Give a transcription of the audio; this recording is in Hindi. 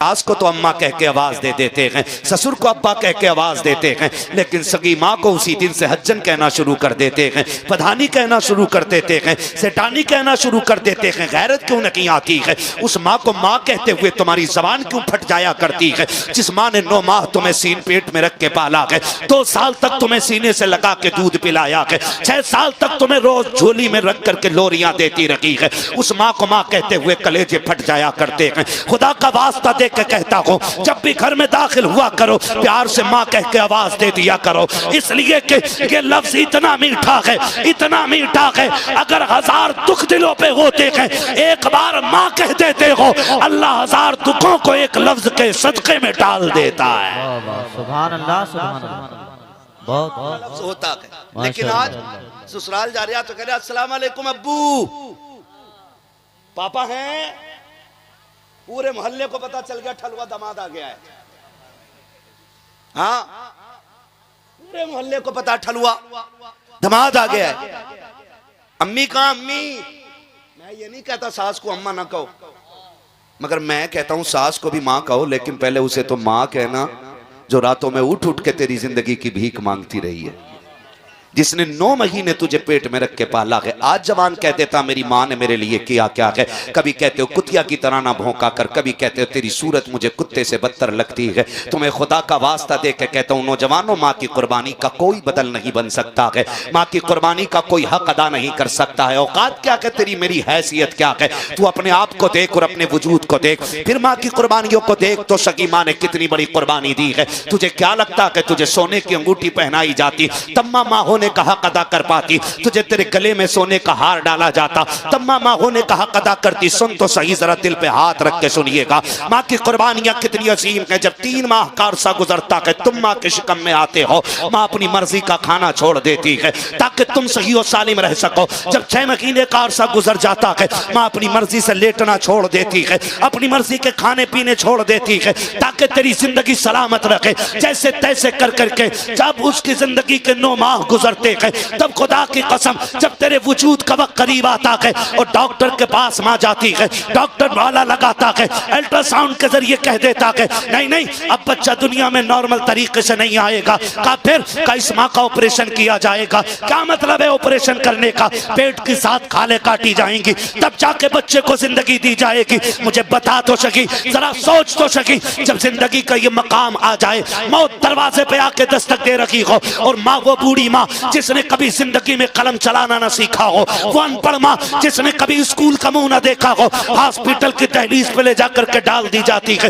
सास को तो अम्मा कह के आवाज दे देते हैं, ससुर को अब्बा कह के आवाज देते हैं, लेकिन सगी माँ को उसी दिन से हज्जन कहना शुरू कर देते हैं, पधानी कहना शुरू कर देते हैं, सेठानी कहना शुरू कर देते हैं। गैरत क्यों नहीं आती है? उस माँ को माँ कहते हुए तुम्हारी जबान क्यों फट जाया करती है? जिस माँ ने 9 माह तुम्हें सीन पेट में रख के पाला है, 2 साल तक तुम्हें सीने से लगा के दूध पिलाया है, 6 साल तक तुम्हें रोज झोली में रख करके लोरियां देती रही है, उस माँ को माँ कहते हुए कलेजे फट जाया करते हैं। खुदा का वास्ता दे के कहता हूं, जब भी घर में दाखिल हुआ करो प्यार से माँ कह के आवाज दे दिया करो, इसलिए कि ये लफ्ज इतना मीठा है, इतना मीठा है। अगर 1000 दुख दिलों पे होते हैं, एक बार माँ कह देते हो, अल्लाह 1000 दुखों को एक लफ्ज के सदके में डाल देता है। सुभान अल्लाह, सुभान अल्लाह। बहुत होता है। लेकिन आज ससुराल जा रहा तो कह रहे अस्सलाम वालेकुम अब्बू, पापा हैं, पूरे मोहल्ले को पता चल गया ठलुआ दामाद आ गया है। हाँ, पूरे मोहल्ले को पता ठलुआ दामाद आ गया है। अम्मी कहाँ? अम्मी, मैं ये नहीं कहता सास को अम्मा ना कहो, मगर मैं कहता हूं सास को भी माँ कहो, लेकिन पहले उसे तो माँ कहना जो रातों में उठ उठ के तेरी जिंदगी की भीख मांगती रही है, जिसने 9 महीने तुझे पेट में रख के पाला है। आज जवान कह देता मेरी माँ ने मेरे लिए किया क्या है। कभी कहते हो कुतिया की तरह ना भौंका कर, कभी कहते हो तेरी सूरत मुझे कुत्ते से बदतर लगती है। तुम्हें खुदा का वास्ता दे के कहता हूँ नौजवानों, माँ की कुर्बानी का कोई बदल नहीं बन सकता है, माँ की कुर्बानी का कोई हक अदा नहीं कर सकता है। औकात क्या है तेरी, मेरी हैसियत क्या है? तू अपने आप को देख और अपने वजूद को देख, फिर माँ की कुर्बानियों को देख तो सगी माँ ने कितनी बड़ी कुर्बानी दी है। तुझे क्या लगता है तुझे सोने की अंगूठी पहनाई जाती तम्मा माँ होने का हक अदा कर पाती? तुझे तेरे गले में सोने का हार डाला जाता तब माँ होने का हक अदा करती? सुन तो सही, जरा दिल पे हाथ रख के सुनिएगा, माँ की कुर्बानियां कितनी अजीम है। जब 3 माह का अरसा गुजरता है, तुम माँ के शिकम में आते हो, माँ अपनी मर्जी का खाना छोड़ देती है ताकि तुम सही और सालिम रह सको। जब 6 महीने का अरसा गुजर जाता है, माँ अपनी मर्जी से लेटना छोड़ देती है, अपनी मर्जी के खाने पीने छोड़ देती है ताकि तेरी जिंदगी सलामत रखे। जैसे तैसे कर करके जब उसकी जिंदगी के 9 माह गुजरते हैं, तब खुदा की कसम जब तेरे वजूद का वक्त करीब आता है और डॉक्टर के पास मां जाती है, डॉक्टर वाला लगाता है, अल्ट्रासाउंड के जरिए कह देता है नहीं नहीं अब बच्चा दुनिया में नॉर्मल तरीके से नहीं आएगा, का फिर का इस माँ का ऑपरेशन किया जाएगा। क्या मतलब है ऑपरेशन करने का? पेट के साथ खाले काटी जाएंगी, तब जाके बच्चे को जिंदगी दी जाएगी। मुझे बता तो सकी, जरा सोच तो सकी, जब जिंदगी का ये मकाम आ जाए, मौत दरवाजे पे आके दस्तक दे रखी हो, और माँ वो बूढ़ी माँ जिसने कभी जिंदगी में कलम चलाना ना सीखा हो, वो अनपढ़ माँ जिसने कभी स्कूल का मुंह ना देखा हो, हॉस्पिटल की दहलीज पे ले जाकर के डाल दी जाती है।